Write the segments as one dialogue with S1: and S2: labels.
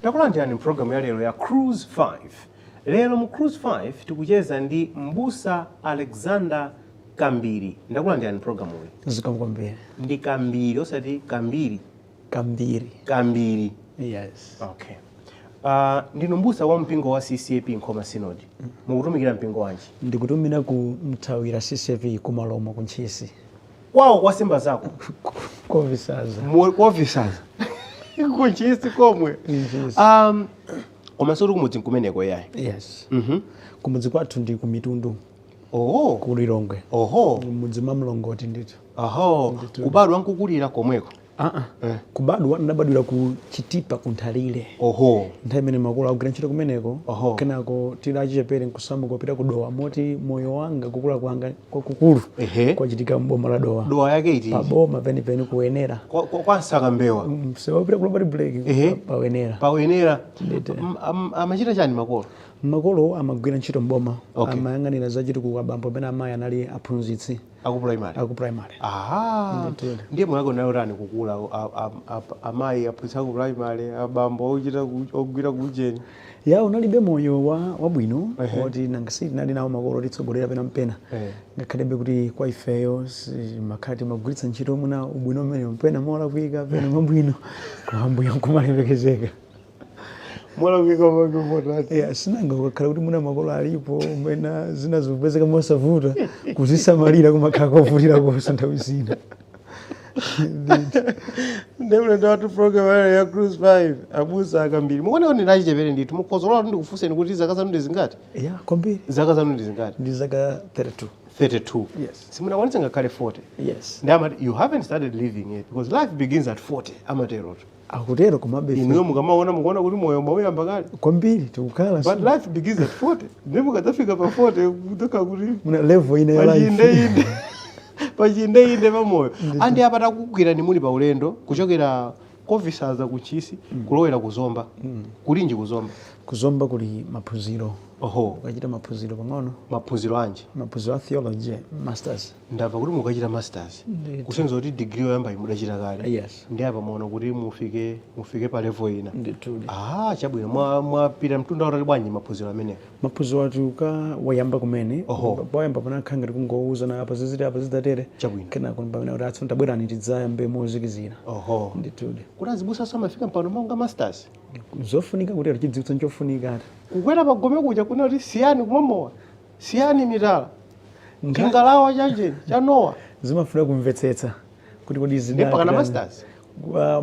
S1: Takulandirani programu ya lero ya Cruise 5. Lero mu Cruise 5 tikucheza ndi Mbusa Alexander Kwambiri. Ndakulandirani programu iyi.
S2: Kwambiri.
S1: Ndi Kwambiri osati Kwambiri. Kwambiri.
S2: Yes.
S1: Okay. Ndino mbusa wa mpingo wa CCAP Nkhoma Synod. Mukutumikira mpingo wanji?
S2: Ndikutumira ku mthawira CCAP ku Malomo ku Nchisi.
S1: Kwawo kwa simba zako.
S2: Kovisaza.
S1: Kovisaza. Ku Nchisi komwe.
S2: Nchisi.
S1: Komasoro kumudzi kumeneko yayi.
S2: Yes. Kumudzi kwathu ndi ku Mitundu.
S1: Oh.
S2: Ku Lilongwe.
S1: Oho.
S2: Mudzi mamlongoti ndito.
S1: Oho. Kubadwa nkukulira komweko.
S2: Kubadwa ndabadwira ku Chitipa ku Nthalire.
S1: Oho.
S2: Nthawi imene makolo akugwira ntchito kumeneko.
S1: Oho.
S2: Kenako tilachipere nkusamba kupita ku Dowa moti moyo wanga kukula kwanga kwakukulu. Kwachitika mboma la Dowa.
S1: Dowa yake iti?
S2: Paboma penipeni kuwenera.
S1: Kwa nsaka mbewa?
S2: Sewapita kulobali break pawenera.
S1: Pawenera. Amachita chani makolo?
S2: Makolo amagwira ntchito mboma. Amayang'anira zachiti ku abambo pena amayi anali aphunzitsi.
S1: Aku primary. Ndiye mwako nayo rani kukula amayi aphunzitsa ku primary abambo ochita ogwira kujeni.
S2: Ya unalibe moyo wabwino oti nangasiti nali nawo makolo litsogolera pena ngakhalebe kuti kwa ifeyo makhati magwiritsa ntchito muna ubwino mmene mpena mola kuika pena mabwino kuhambuya kumalemekezeka.
S1: Mola kuika mabwino.
S2: Ya sinanga ukakhala kuti muna makolo alipo mwena zina zikupezeka mosavuta kuzisamalira kumakhala kovutira konse nthawi zina.
S1: Ndemwe ndatu program ya Cruise 5 Abusa Kwambiri. Muone oni nachichepere ndithu mukhozolola ndi kufuseni kuti zaka zanu ndi zingati?
S2: Yeah, Kwambiri.
S1: Zaka zanu ndi zingati?
S2: Ndi zaka 32.
S1: 32.
S2: Yes.
S1: Simunakwanitsa ngakhale 40.
S2: Yes.
S1: Ndamati you haven't started living yet because life begins at 40 amatero.
S2: Akutero kumabe.
S1: Inu mukuona kuti moyo mwauyamba kale.
S2: Kwambiri tikukhala.
S1: But life begins at 40. Ndimukadzafika pa 40 kutoka kuti
S2: muna level ine ya life.
S1: Pachinde pamoyo. Andi apa takugwira ni muli pa ulendo kuchokera kovisaza ku Nchisi kulowera kuzomba. Kulinji kuzomba?
S2: Kuzomba kuli maphunziro.
S1: Oho.
S2: Ukachita maphunziro pang'ono.
S1: Maphunziro anje?
S2: Maphunziro a theology, masters.
S1: Ndamva kuti mukachita masters. Kusenza kuti degree yoyamba imudachita kale.
S2: Yes.
S1: Ndi apa muona kuti mufike pa level ina.
S2: Nditudi.
S1: Chabwino mwapita mtunda utali bwanji maphunziro amenewo.
S2: Maphunziro atuka wayamba kumene.
S1: Oho.
S2: Wayamba pana khanga tikungouza na apa ziziti apa zidatere.
S1: Chabwino.
S2: Kenako pamene kuti athu tabwerani tidzayambe mozikizira.
S1: Oho.
S2: Nditudi.
S1: Kuti azibusa samafika mpano monga masters.
S2: Zofunika kuti chidziwitso chofunika ati.
S1: Kukwera pagome kuja kuna kuti siyani kumomowa. Siyani mitala. Chingalawa chanje chanowa.
S2: Zimafuna kumvetsetsa kuti kodi zidali.
S1: Ndipo kana masters.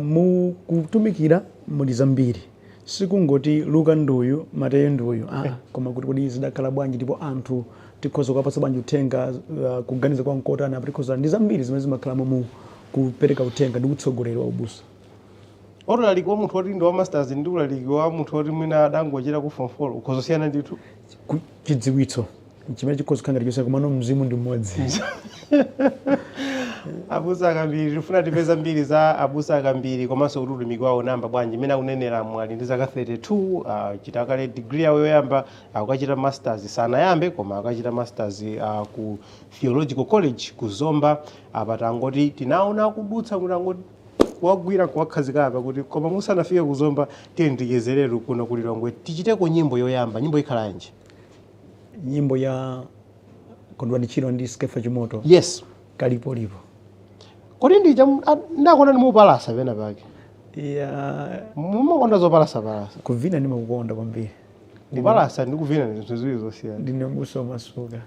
S2: Mu kutumikira muli zambiri. Sikungoti Luka nduyu, Mateyu nduyu. Koma kuti kodi zidakhala bwanji ndipo anthu tikhoza kupatsa bwanji uthenga kuganiza kwa nkotani apatikoza ndi zambiri zimene zimakhala mu kupereka uthenga ndi kutsogolera ubusa.
S1: Olaliki wa munthu oti ndi wa masters ndi ulaliki wa munthu oti mwina adangochera ku form 4 ukhozosiyana ndithu.
S2: Chidziwitso chimene chikhoza kukhala chonse komano mzimu ndi mmodzi.
S1: Abusa Kwambiri tifuna tipeza mbiri za Abusa Kwambiri komanso kuti utumiki wawo namba bwanji imene akunenera mwali ndi zaka 32 chita kale degree yawo yoyamba akachita masters sanayambe koma akachita masters ku theological college ku Zomba apatangoti tinaona kudutsa kuti angoti wagwira kuwakhazika apa kuti koma musanafike ku Zomba tiyendikezereru kuno ku Lilongwe tichiteko nyimbo yoyamba nyimbo ikhala yanji?
S2: Nyimbo ya kondwanichiro ndi Skefa Chimoto.
S1: Yes.
S2: Kalipo lipo.
S1: Kodi ndija ndakona nimupalasa pena pake.
S2: Ya
S1: mumakonda zopalasa.
S2: Kuvina ndimakukonda kwambiri.
S1: Kupalasa ndi kuvina ndi zinthu ziwiri zosiyana.
S2: Ndine mbuso masuka.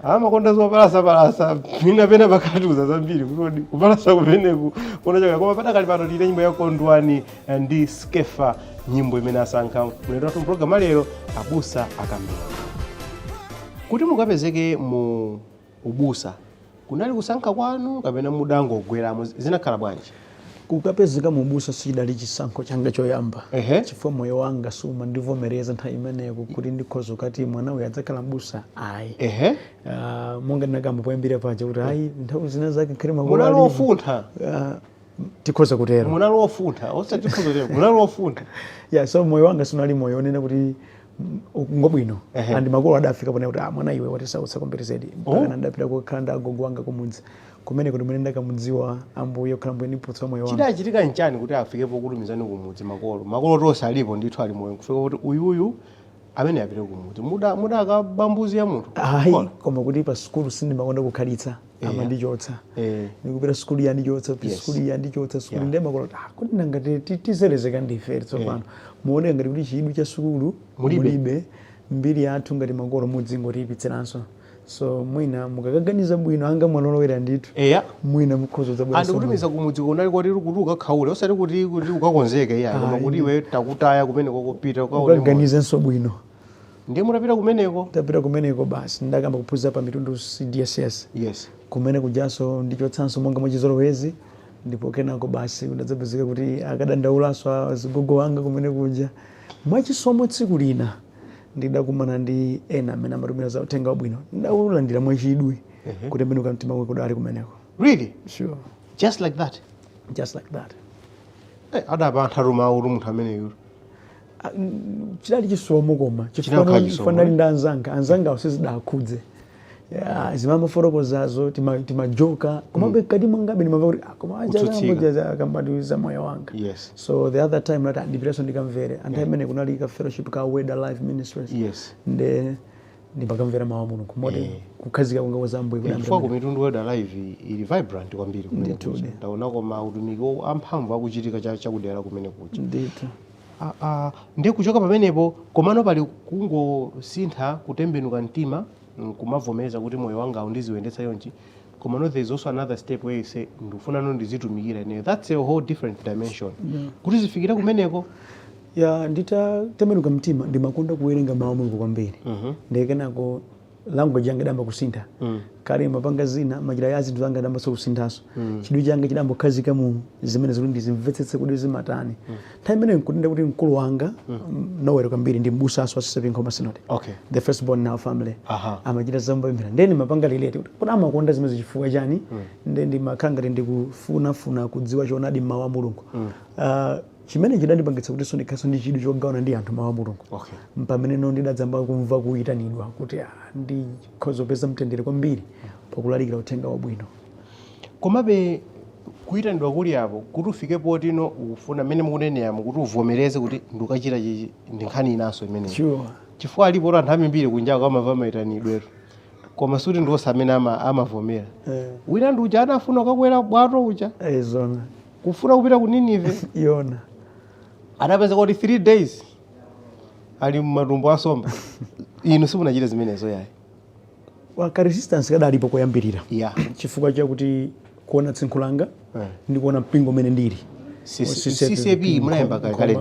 S1: Makonda zopalasa mina pena pakatuza zambiri kuti kupalasa kumeneku kunachoka koma padakali pano tile nyimbo ya Kondwani ndi Skefa nyimbo imene asankha mulendo wathu program lero Abusa Kwambiri. Kuti mukapezeke mu ubusa kunali kusankha kwanu kapena mudangogweramo zinakhala bwanji?
S2: Kukapezeka mu ubusa sidali chisankho changa choyamba. Chifukwa moyo wanga suma ndivomereza nthawi imeneyo kuti ndikhoza kati mwana uyu adzakhala mbusa ayi. Monga ndinakamba poyambira paja kuti ayi nthawi zina zake nkhale makolo ali.
S1: Munalofuntha.
S2: Tikhoza kutero.
S1: Munalofuntha osati tikhoza kutero munalofuntha.
S2: So moyo wanga sunali moyo onena kuti ngobwino and makolo adafika pone kuti mwana iwe watisautsa Kwambiri zedi mpaka ndapita kukhala ndi agogo anga kumudzi kumene kuti mene ndakamudziwa ambuye khala mbuye ndiputsa moyo wanga.
S1: Chidachitika nchani kuti afikepo kulumizani kumudzi makolo tonse alipo ndithu ali moyo kufika kuti uyuyu amene apite kumudzi muda akabambuziya munthu
S2: ayi koma kuti pa skulu sindimakonda kukhalitsa amandichotsa ndikupita skulu yandichotsa skulu yandichotsa skulu ndi makolo kuti nangati tizelezeka ndife tsopano muone ngati kuti chidwi cha skulu mulibe mbiri yathu ngati makolo mudzingotipitseranso so mwina mukakaganiza bwino anga mwanolowera ndithu mwina mukhozo zabwera
S1: andikutumiza kumudzi kunali kuti kuti ukakhaule osati kuti ukakonzeke iya koma kuti iwe takutaya kumene kokopita
S2: ukaganizenso bwino
S1: ndiye mutapita kumeneko
S2: tapita kumeneko basi ndakamba kuphunzira pa mitundu CDSS kumene kujaso ndichotsanso monga mwachizolowezi ndipo kenako basi ndadzapezeka kuti akadandaulaso azigogo wanga kumene kuja mwachisomo tsiku lina ndidakumana ndi ena amene amatumira za uthenga wabwino ndaulandira mwachidwi kutembenuka mtima wake kudali kumeneko.
S1: Really?
S2: Sure.
S1: Just like that?
S2: Just like that.
S1: Adapa antharuma uru munthu ameneyo
S2: chidali chisomo koma chifanali ndi anzanga usizidakudze zimamaforokozazo timajoka komabe kadi mwangabe ndimamva kuti koma aja akambatiza moyo wanga. So the other time nati ndipireso ndikamvere anthu amene kunali ka fellowship ka Word Alive Ministries ndimakamvera mawu a Mulungu kumoti kukhazika kunga wazambo
S1: chifukwa ku mitundu Word Alive ili vibrant kwambiri kumene kuja ndaonako mautumiki amphamvu akuchitika chakudera kumene kuja
S2: ndithu.
S1: Ndiye kuchoka pamenepo komano pali kungosintha kutembenuka mtima kumavomeza kuti moyo wanga undiziwendetsa yonchi komano there is also another step where you say ndifuna ndizitumikira ine that's a whole different dimension kuti zifikira kumeneko
S2: nditatembenuka mtima ndimakonda kuwerenga mawu a Mulungu kwambiri ndekenako language yanga idamba kusintha kale mapanga zina machira ya zinthu zanga idamba kusinthaso chidwi changa chidamba kukhazika mu zimene zikuti ndizimvetsetse kuti zimatani nthawi imene nkutenda kuti mkulu wanga Noweri Kwambiri ndi mbusaso wa Seven Koma Synod the first born in our family amachita zambomvera ndeni mapanga lilete kuti amakonda zimene chifukwa chani ndimakhala ngati ndikufunafuna kudziwa choonadi mawu a Mulungu chimene chidandipangitsa kuti ndikhaso ndi chidwi chogawana ndi anthu mawu a Mulungu pamene ndidadzamba kumva kuyitanidwa kuti ndikhoza kupeza mtendere kwambiri pakulalikira uthenga wabwino.
S1: Komabe kuyitanidwa kuli apo kuti ufikepo potino ufuna mmene mukuneneyamo kuti uvomereze kuti ndikachita chichi ndi nkhani inaso imeneyo chifukwa alipo anthu ambiri kunjako amava mayitanidwetu koma suti ndiwonse amene amavomera wina ndi uja anafuna kukakwera bwato uja
S2: zona
S1: kufuna kupita ku Ninive
S2: yona
S1: adapeza kuti 3 days ali mmatumbo asomba inu simunachita zimenezo yayi
S2: ka resistance kadalipo koyambirira chifukwa chakuti kuona tsinkhu langa ndi kuona mpingo umene ndili
S1: CCP munayamba kale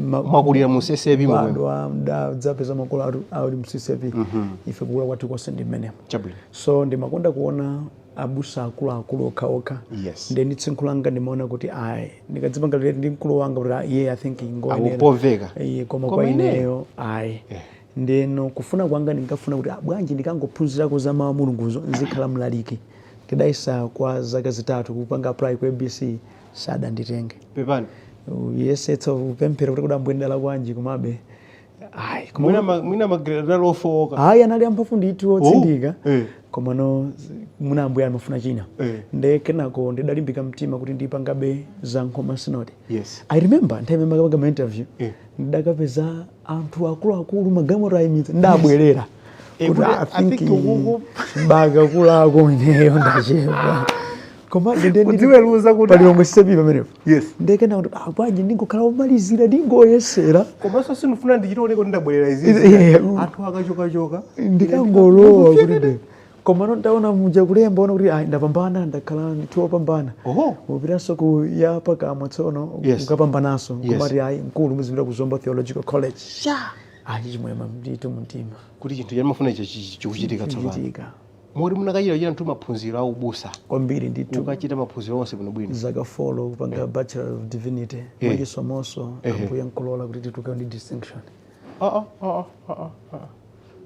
S1: mwakulira mu CCP
S2: ndadzapeza makolo ali mu CCP ife kukula kwathu konse ndi mmenemo so ndimakonda kuona abusa akuluakulu okhaokha ndi tsinkhu langa ndimaona kuti ayi ndikadzipanga ndi mkulu wanga kuti I think
S1: ngoyenera
S2: koma kwa ineyo ayi ndeno kufuna kwanga ndingafuna kuti bwanji ndikangophunzirako za mawu a Mulungu nzikhala mlaliki tidayisa kwa zaka zitatu kupanga apply ku ABC sadanditenge
S1: pepani
S2: yesetsa upemphera kuti kudambwendala kwanji komabe ayi
S1: mwina magrade lofoka
S2: anali amphamvu ndithu otsindika komano muna ambuye amafuna china ndekenako ndidalimbika mtima kuti ndipangabe za Koma Synod. I remember nthawi imene makapanga interview ndakapeza anthu akuluakulu magamero ayimitsa ndabwerera kuti I think baga kulako ineyo ndachepa koma
S1: ndiweluza kuti
S2: pali omwe sepi pamenepo ndekena kuti bwanji ndingokhala omalizira ndingoyesera
S1: komanso sinufuna ndichitaoneko ndabwerera izizi anthu akachokachoka
S2: ndikangolowa kuti komano ndaona muja kulemba ona kuti ndapambana ndakhala ndiwopambana upiranso ku ya pakamwa tsono ukapambanaso kumati mkulu muzipita ku Zomba Theological College chimwemwe ndithu mumtima
S1: kuti chinthu chamafuna chikuchitika tsopano mori munakachita china mtu maphunziro au busa
S2: kwambiri ndithu
S1: ukachita maphunziro onse bwino
S2: zaka 4 kupanga Bachelor of Divinity mwachisomonso ambuye nkolola kuti tituke ndi distinction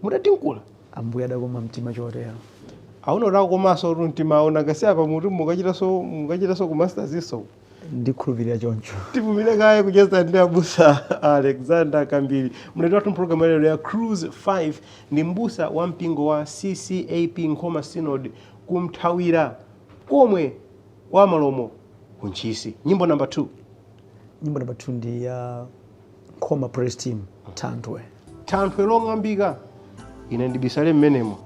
S1: mudatinkula
S2: ambuye adakoma mtima chotero
S1: aunotawo komanso kuti mtima aona ngasiya pa mutu mukachitaso ku masters iso
S2: ndikhulupirira choncho.
S1: Tipumire kaye kucheza ndi abusa Alexander Kwambiri. Mleti wathu mpulogalamu lero ya Cruise 5 ndi mbusa wa mpingo wa CCAP Nkhoma Synod kumthawira komwe kwa malomo kunchisi. Nyimbo number 2.
S2: Nyimbo number 2 ndi ya Nkhoma Praise Team
S1: Thanthwe long'ambika. Ine ndibisale mmenemo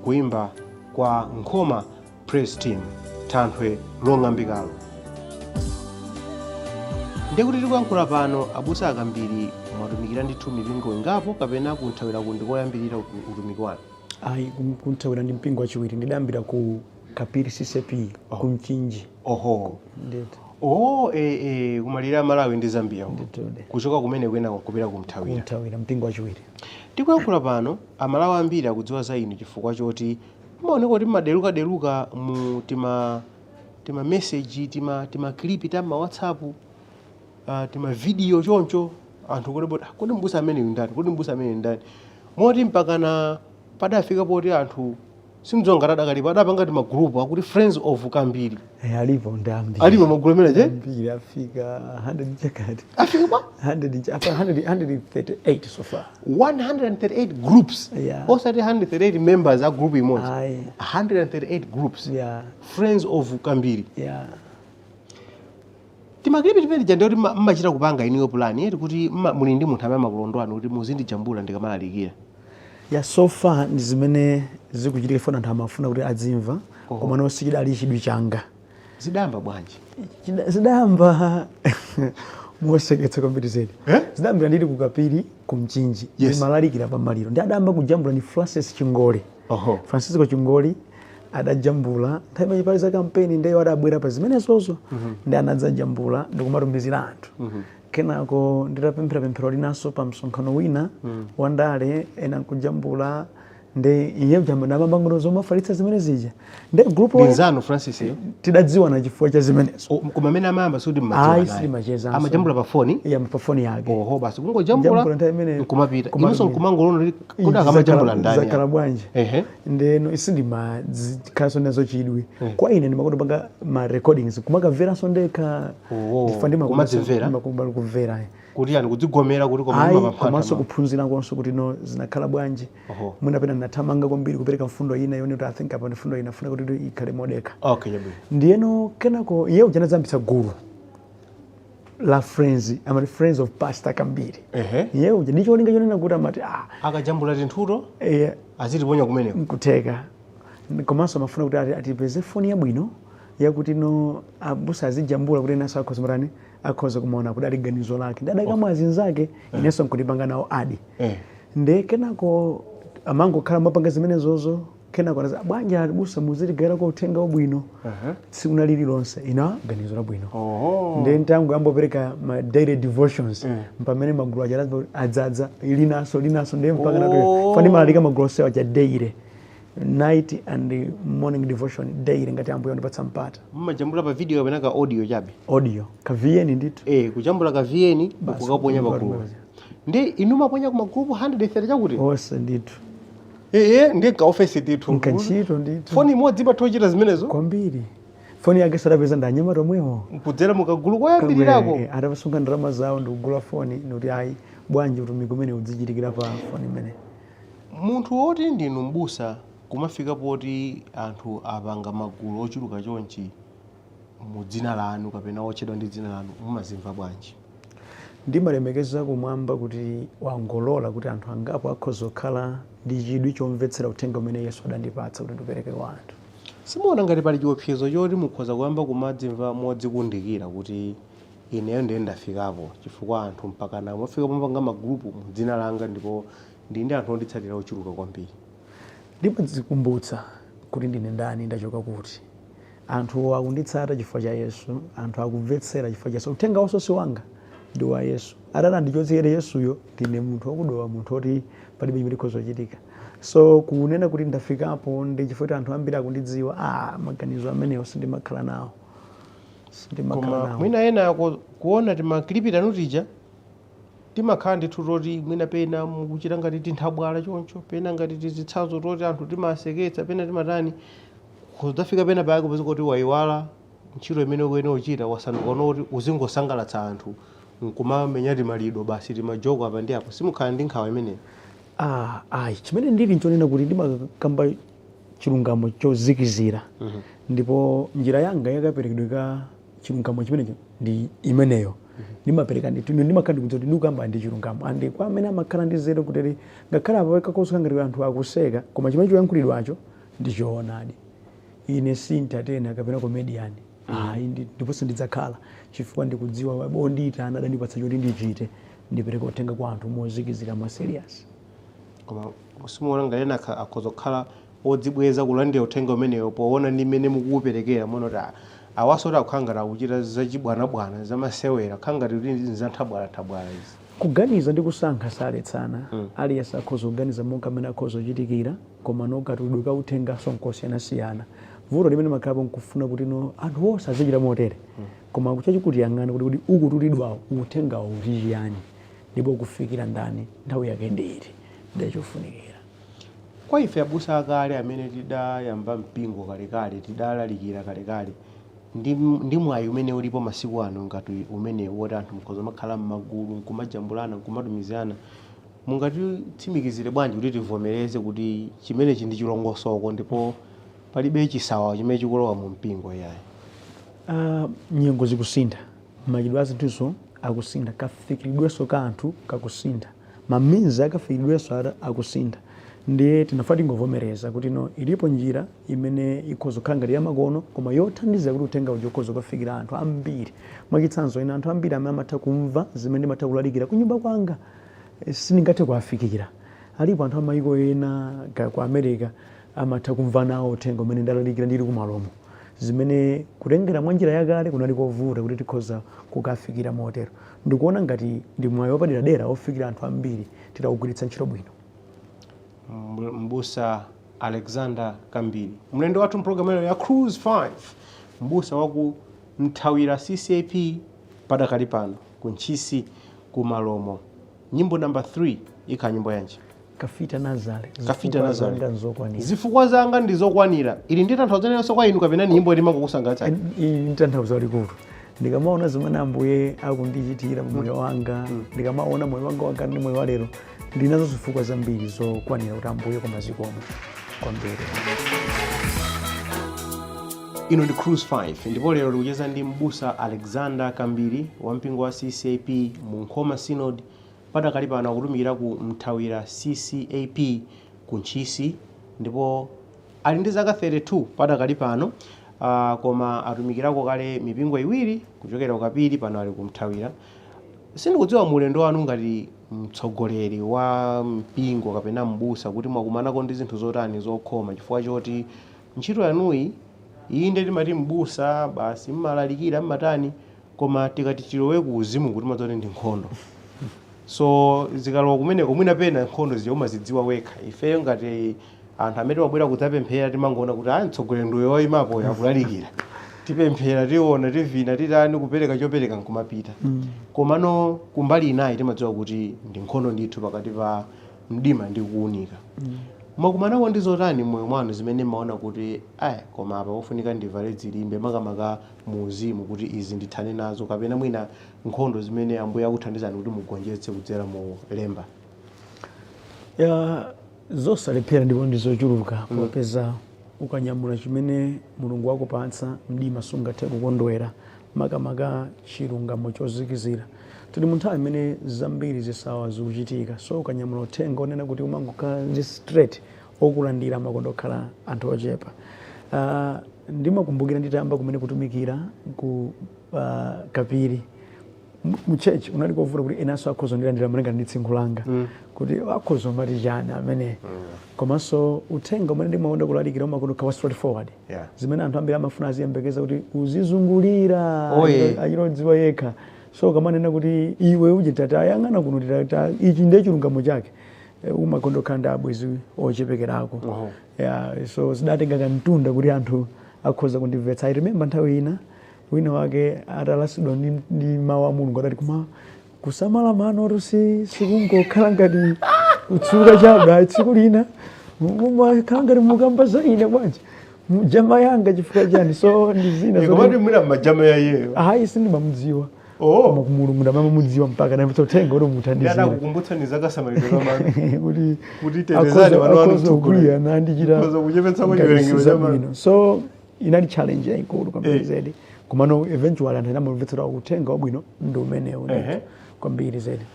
S1: kuimba kwa Nkhoma Praise Team Thanthwe long'ambikalo. Ndikuti tikuyankhula pano abusa Kwambiri mwatumikira ndithu mipingo ingapo kapena kunthawira kundi koyambirira utumiki wanu?
S2: Ayi, kunthawira ndi mpingo wachiwiri ndidayambira ku Kapiri CCP ku Mchinji.
S1: Oho.
S2: Ndithu.
S1: Kumalira Malawi ndi Zambia. Kuchoka kumene kwena kupita kumthawira.
S2: Kunthawira mpingo wachiwiri.
S1: Tikuyankhula pano amalawi ambiri akudziwa za inu chifukwa choti maoneka kuti madeluka mu tima message tima clip tama WhatsApp tima video choncho anthu kodi mbusa amene ndani moti mpakana padafika poti anthu simdzonga tadakalipa adapanga tima group akuti Friends of Kwambiri.
S2: Alipo ndambi.
S1: Alipo magulu amene je?
S2: Kwambiri afika 100 chakati.
S1: Afika ba?
S2: 138 so far.
S1: 138 groups.
S2: Yeah.
S1: Osati 138 members a group imodzi.
S2: Aye.
S1: 138 groups.
S2: Yeah.
S1: Friends of Kwambiri.
S2: Yeah.
S1: Timakilipi tipene jande kuti mmachita kupanga iniyo plan yeti kuti muli ndi munthu amene makulondwani kuti muzindijambula ndikamalalikira.
S2: Ya so far ndi zimene zikuchitika fona anthu amafuna kuti adzimva koma nosikida ali chidwi changa.
S1: Zidamba bwanji?
S2: Zidamba museketsa kwambiri zedi. Zidambira ndili ku Kapiri ku Mchinji.
S1: Yes.
S2: Malalikira pa maliro. Ndi adamba kujambula ni Francis Chingoli. Francisco Chingoli adajambula nthawi pali za kampeni ndiye adabwera pa zimene zozo ndi anadzajambula ndikumatumizira anthu. Kenako nditapemphera linaso pa msonkhano wina wandale ena kujambula ndi iye mjambula mabangano zomafalitsa zimene zija ndi group
S1: Binzano Francis
S2: tidadziwa na chifukwa cha zimenezo.
S1: Koma amene amamba sudi mmadziwa naye.
S2: Si macheza.
S1: Amajambula pa phone?
S2: Yeah, pa phone yake.
S1: Oho basi kungojambula kumapita. Imuso nkumangolono kuti akamajambula ndani.
S2: Zakala bwanje. Ndeno isindima zikaso nazo chidwi. Kwa ine ndimakotopanga ma recordings kumakamvera sondeka.
S1: Ndifandima kumadzimvera.
S2: Ndimakubala kumvera.
S1: Kuti yani kudzigomera kuti koma mama papa.
S2: Komanso kuphunzira konso kuti no zinakhala bwanji. Mwina pena nathamanga kwambiri kupereka mfundo ina yone kuti I think apa mfundo ina funa kuti ikhale modeka.
S1: Okay, yabu.
S2: Ndiyeno kenako iye ujana zambitsa guru la friends friends of Pastor Kwambiri. Iye uja ndicho olinga chonena kuti amati
S1: akajambula tinthuto azitiponya kumene
S2: nkuteka. Komanso amafuna kuti atipeze phone yabwino yakuti no abusa azijambula kuti naso akhoza marani akhoza kumaona kuti ali ganizo lake ndadaka mwazinzake inenso nkutipanga nawo adi. Nde kenako amangokhala mapanga zimene zozo kenako anaza bwanja abusa muzitigera ko uthenga wabwino sikuna lililonse ina ganizo labwino. Nde ntangu ambopereka ma daily devotions mpamene magulu aja adzadza linaso nde mpaka nato fani malalika magulu sewa cha daily night and morning devotion daily ngati ambuyo ndipatsa mpata.
S1: Mmajambula pa video kapena ka audio chabe?
S2: Audio ka VN ndithu.
S1: Kujambula ka VN kukaponya pa group. Ndi inuma ponya ku magroup 130 chakuti?
S2: Ose ndithu.
S1: Ndi ka office ndithu.
S2: Nkanchito ndithu.
S1: Phone imodzi patochita zimenezo?
S2: Kwambiri. Phone yake sadapeza ndanyama romweho.
S1: Kudzera mukagulu koyambirirako.
S2: Atapasunga ndrama zawo ndikugula phone noti ayi bwanji utumiki umene udzichitikira pa phone imene.
S1: Munthu woti ndinu mbusa kumafika poti anthu apanga magulu ochuluka chonchi mu dzina lanu kapena ochedwa ndi dzina lanu mumazimva bwanji?
S2: Ndimalemekeza kumwamba kuti wangolola kuti anthu angapo akhoza kukhala ndi chidwi chomvetsera uthenga umene Yesu adandipatsa kuti ndipereke kwa anthu.
S1: Simuona ngati pali chiopsezo choti mukhoza kuyamba kumadzimva modzikundikira kuti ineyo ndiye ndafikapo chifukwa anthu mpaka na mwafika pomapanga magrupu mu dzina langa ndipo ndi anthu onditsatira ochuluka kwambiri?
S2: Ndimadzikumbutsa kuti ndine ndani ndachoka kuti. Anthu akunditsata chifukwa cha Yesu, anthu akumvetsera chifukwa cha Yesu. Uthenga wonse si wanga ndi wa Yesu. Atana ndichotsere Yesuyo ndine munthu wakudowa munthu oti palibe chimene chikhoza kuchitika. So kunena kuti ndafikapo ndi chifukwa kuti anthu ambiri akundidziwa maganizo amenewo sindimakhala nawo.
S1: Koma mwina ena kuona timakilipi tanu tija timakhala ndithu toti mwina pena mukuchita ngati tinthabwala choncho pena ngati tizitsazo toti anthu timaseketsa pena timatani kudzafika pena pake kupeza kuti wayiwala ntchito imene ukuyene uchita wasanduka kuti uzingosangalatsa anthu nkumamenya timalido basi timajoko apa ndi apo simukhala ndi nkhawa imeneyo?
S2: Ayi, chimene ndili nchonena kuti ndimakamba chilungamo chozikizira ndipo njira yanga yakaperekedwe ka chilungamo chimenecho ndi imeneyo. Ndimapereka ndimakhala kuti ndikukamba ndi chilungamo andi kwa amene amakhala ndi zero kuti ngakhale apa kakoso ngati anthu akuseka koma chimene choyankhulidwacho ndi choonadi. Ine si entertainer kapena comedian. Ndiponso ndidzakhala chifukwa ndikudziwa bondiyitana adandipatsa choti ndichite ndipereka uthenga kwa anthu mozikizira ma serious.
S1: Koma simuona ngati ena akhoza kukhala odzibweza kulandira uthenga umeneyo poona ndi mmene mukuwuperekera mono kuti awasoti akukhangati akuchita zachibwanabwana zamasewera khangati kuti nzanthabwalathabwala izi.
S2: Kuganiza ndi kusankha saletsana aliyense akhoza kuganiza monga amene akhoza kuchitikira koma nokatulidwe ka uthenga nkosiyanasiyana. Vuto limene makhalapo nkufuna kuti anthu onse azichita motere koma kuchachikuti yang'ana kuti ukutulidwa uthenga uli chiyani ndipo kufikira ndani nthawi yake nditi ndichofunikira.
S1: Kwa ife abusa akale amene tidayamba mpingo kalekale tidalalikira kalekale ndi mwayi umene ulipo masiku ano ngati umene woti anthu mkhoza makhala m'magulu nkumajambulana nkumatumizana mungatitsimikizire bwanji kuti tivomereze kuti chimenechi ndi chilongosoko ndipo palibe chisawa chimene chikulowa mu mpingo yayi?
S2: Nyengo zikusintha, machitidwe a zinthuzo akusintha, kafikiridwenso ka anthu kakusintha, maminzi akafikiridwenso akusintha. Ndiye tinafati ngovomereza kuti ilipo njira imene ikhoza kukhala ngati yamakono koma yothandiza kuti uthenga uja ukhoza kufikira anthu ambiri. Mwachitsanzo ine anthu ambiri amene amatha kumva zimene ndimatha kulalikira ku nyumba kwanga sindingathe kuwafikira. Alipo anthu amayiko ena ku America amatha kumva nawo uthenga umene ndalalikira ndili kumalomo zimene kutengera mwa njira yakale kunali kovuta kuti tikhoza kukafikira motero. Ndikuona ngati ndi mwayi wapaderadera ofikira anthu ambiri titawugwiritsa ntchito bwino.
S1: Mbusa Alexander Kambiri, mlendo wathu mpulogalamu ya Cruise 5, mbusa waku Mthawira CCAP padakali pano kunchisi kumalomo. Nyimbo number 3 ikha nyimbo yanji?
S2: Kafita Nazare.
S1: Zifukwa zanga ndizokwanira. Ili ndi tanthauzo lenso kwa inu kapena nyimbo ili makukusangalatsa?
S2: Ili tanthauzo likulu. Ndikamaona zimene Ambuye akundichitira moyo wanga, ndikamaona moyo wanga wakale moyo wa lero, ndinazo zifukwa zambiri zokwanira kuti Ambuye komazikomo kwambiri.
S1: Ino ndi Cruise 5 ndipo lero tikucheza ndi mbusa Alexander Kambiri wa mpingo wa CCAP mu Nkhoma Synod padakali pano akutumikira ku Mthawira CCAP kunchisi ndipo ali ndi zaka 32 padakali pano. Koma atumikirako kale mipingo iwiri kuchokera ukapiri pano ali ku Mthawira. Sindikudziwa mulendo wanu ngati mtsogoleri wa mpingo kapena mbusa kuti mwakumanako ndi zinthu zotani zokhoma chifukwa choti ntchito yanuyi inde timati mbusa basi mmalalikira mmatani koma tikati tilowe ku uzimu kuti mazoti ndi nkhondo. So zikalowa kumeneko mwina pena nkhondo zija umazidziwa wekha. Ifeyo ngati anthu amene wabwera kudzapemphera timangoona kuti mtsogoleri ndiyo wayimapo yakulalikira. Tipemphera tiona tivina titani kupereka chopereka nkumapita. Komano kumbali inayi timadziwa kuti ndi nkhondo ndithu pakati pa mdima ndi kuunika. Mwakumanako ndi zotani moyo mwanu zimene maona kuti koma apa pofunika ndivale dzilimbe makamaka mu uzimu kuti izi ndithane nazo kapena mwina nkhondo zimene Ambuye akuthandizani kuti mugonjetse kudzera mu lemba?
S2: Zosalephera ndipo ndizochuluka popeza ukanyamula chimene Mulungu wakupatsa mdima sungathe kukondwera makamaka chilungamo chozikizira. Tili mu nthawi imene zambiri zisawa zikuchitika, so ukanyamula uthenga onena kuti umangokhala ndi straight okulandira makondokhala anthu ochepa. Ndimakumbukira nditayamba kumene kutumikira ku Kapiri mu church unali kovuta kuti enanso akhoza ndilandira malenga ndi tsinkhu langa kuti akhoza mati chani amene komanso uthenga umene ndimaonda kulalikira umakondokhala straight forward zimene anthu ambiri amafuna aziyembekeza kuti uzizungulira achirodziwa yekha. So kamanena kuti iwe uchitata ayang'ana kuno titata ichi ndiye chilungamo chake umakondokhala ndi abwezi ochepekerako. So zidatenga kamtunda kuti anthu akhoza kundimvetsa. I remember nthawi ina wina wake atalasidwa ndi mawu a Mulungu adati kusamala mano rusi sikungokhala ngati kutsuka chabe tsiku lina mumakhala ngati mukamba za ine bwanji mjama yanga chifukwa chani so ndizina
S1: koma ndi mwina majama ya yeyo
S2: hayi sindimamudziwa
S1: oh
S2: mulungu ndamamudziwa mpaka namutsotenga uri muthandizira
S1: ndakukumbutsa ni zakasamaliro kamani kuti
S2: tetezani
S1: tetezani vana vanu
S2: kuliya nandichita
S1: kuchepetsa kuchiwerengero chamani
S2: so inali challenge yaikulu kwambiri zedi komano eventually anthu anamumvetsera kutenga wabwino ndi umenewu kwambiri zedi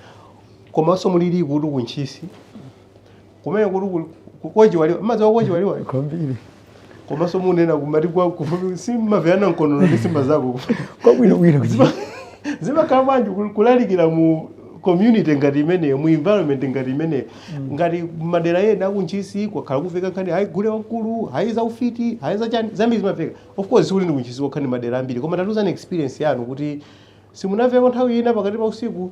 S1: komanso mulili kuti kunchisi kumene kuti kukojiwaliwa madzi wakojiwaliwa
S2: kwambiri
S1: komanso munena kumati simaveyana mkonono ndi simba zako
S2: kwabwinobwino
S1: zimakhala bwanji kulalikira mu community ngati imeneyo mu environment ngati imeneyo ngati madera ena akunchisi kwakhala kufika nkhani hayi gule wankulu hayi za ufiti hayi za chani zambiri zimafika of course sikuli ndi kunchisi kokhani madera ambiri koma tatuzani experience yanu kuti simunafika nthawi ina pakati pa usiku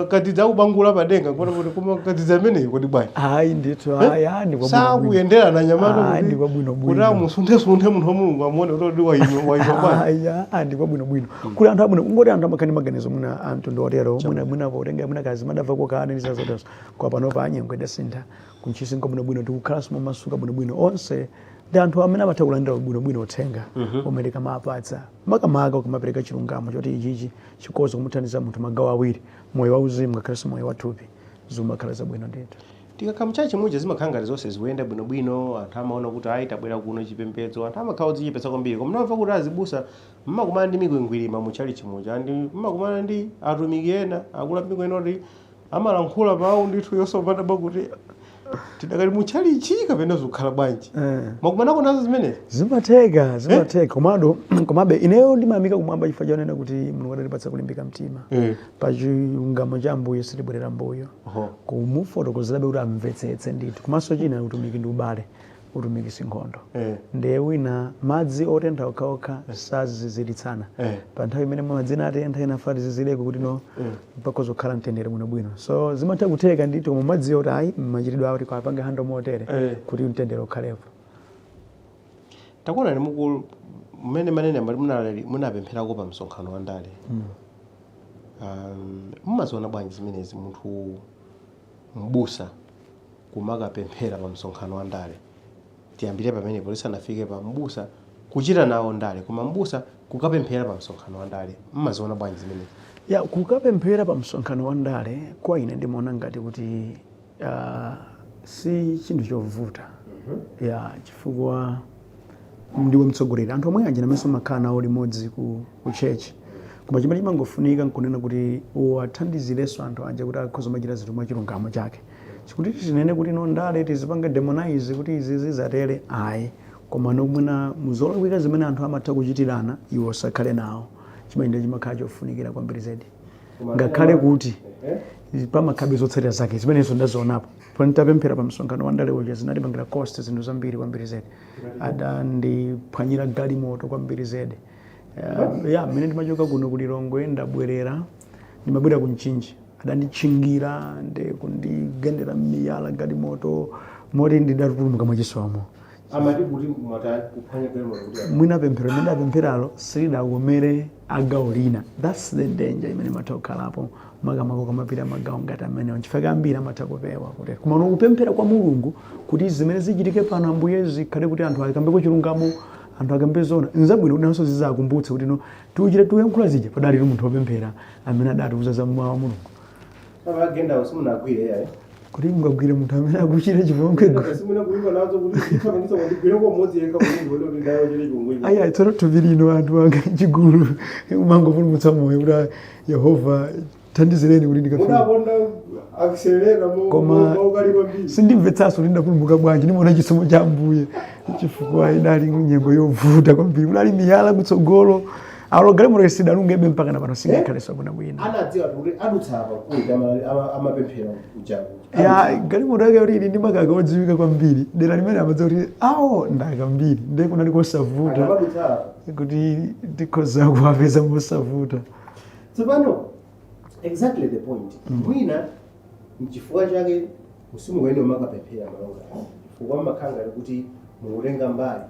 S1: kati za ubangula padenga koma kati za imeneyo kuti bwanji
S2: hayi ndithu hayi
S1: sakuyendera na nyamato
S2: ndi kwabwinobwino
S1: kuti musunde munthu wa mulungu amone kuti waima bwanji
S2: ndi kwabwinobwino kuli anthu abwino ungoti anthu amakhani maganizo muna anthu ndiotero mwina potenga mwina kazi madavako kane ndi zazotezo kwa panopa anyengo idasintha kunchisi nkabwinobwino tikukhalanso mamasuka bwinobwino onse ndi anthu amene amatha kulandira bwinobwino uthenga umene kamapatsa makamaka kumapereka chilungamo choti ichichi chikoza kumuthandiza munthu magawo awiri moyo wauzimu ngakhalenso moyo wathupi zimakhala zabwino ndithu
S1: tikakhala mchachi muja zimakhala ngati zonse zikuyenda bwinobwino anthu amaona kuti ayi tabwera kuno chipembedzo anthu amakhala odzichepetsa kwambiri koma namva kuti azibusa mmakumana ndi mikwingwirima muchali chimuja mmakumana ndi atumiki ena akula mpingo ena kuti amalankhula pawo ndithu yosopataba kuti tidakali muchali ichi kapena zikukhala bwanji makumanako nazo zimene
S2: zimatheka komabe ineyo ndimayamika kumwamba chifukwa chonena kuti mulungu adatipatsa kulimbika mtima pa chilungamo cha ambuye sitibwerera mbuyo kumufotokozerabe kuti amvetsetse ndithu komanso china utumiki ndi ubale utumiki sinkhondo ndiye wina madzi otentha okhaokha saziziritsana pa nthawi imene madzi atentha ena fati zizileko kuti no pakhoza kukhala mtendere bwinobwino so zimatha kutheka ndithu koma madzi oti ayi machitidwe awo tikapange hando motere kuti mtendere ukhalepo
S1: takuona ni mmene manene ambali munapempherako pa msonkhano wa ndale mumaziona bwanji zimenezi munthu mbusa kumakapemphera pa msonkhano wa ndale tiyambire pamene polisi anafike pa mbusa kuchita nawo ndale koma mbusa kukapemphera pa msonkhano wa ndale mmaziona bwanji zimenezi
S2: kukapemphera pa msonkhano wa ndale kwa ine ndimaona ngati kuti si chinthu chovuta chifukwa ndiwe mtsogoleri anthu omwe anje namenso makhala nawo limodzi ku chechi koma chimene chimangofunika nkunena kuti uwathandizirenso anthu anje kuti akhoza machita zinthu mwa chilungamo chake chikuti tinene kuti no ndale tizipange demonize kuti izi zizatere ayi koma nomwena muzolakwika zimene anthu amatha kuchitirana iwo sakhale nawo chimene chimakhala chofunikira kwambiri zedi ngakhale kuti pamakhabe zotsatira zake zimenezo ndazionapo panitapemphera pa msonkhano wa ndale uja zinatipangira cost zinthu zambiri kwambiri zedi adandiphwanyira galimoto kwambiri zedi mmene ndimachoka kuno ku Lilongwe ndabwerera ndimabwera ku Mchinji adanditchingira ndi kundigendera miyala galimoto moti ndidatupulumuka mwachisomo
S1: amati kuti kuphwanya galimoto kuti
S2: mwina pemphero limene apempheralo silidakomere agawo lina that's the danger imene imatha kukhalapo makamako kamapita magawo ngati amenewo chifukwa ambiri amatha kupewa kuti koma kupemphera kwa mulungu kuti zimene zichitike pano ambuye zikhale kuti anthu akambeko chilungamo anthu akambe zona nzabwino kuti nanso zizakumbutse kuti no tiuchire tiyankhula zija padali munthu wopemphera amene adatiuza za mwa mulungu
S1: agenda usimunagwire yaye
S2: kuti mungagwire munthu amene akuchira chipongwe
S1: simuna kuimba nazo kuti ifananisa kuti gwire kwa modzi yeka kuti wolo ndi dayo chile chipongwe
S2: aya tsoro tuvilino anthu anga chigulu umangopulumutsa moyo kuti Yehova thandizireni kuti ndikafuna
S1: unabona akiselera mo kali kwambiri
S2: sindimvetsanso kuti ndapulumuka bwanji ndimaona chisomo cha ambuye chifukwa idali nyengo yovuta kwambiri kudali miyala kutsogolo alo galimoto isidalungebe mpaka na pano singakhaleso bwino bwino
S1: anadziwa kuti adutsapa kuti amapemphera kujaku
S2: galimoto yake kuti ili ndi makaka odziwika kwambiri dera limene amadziwa kuti awo ndakambiri ndiye kunali kosavuta kuti tikhoza kuwapeza mosavuta
S1: tsopano exactly the point mwina mchifukwa chake msimu wene umakapemphera malonga chifukwa makhanga kuti mukutenga mbali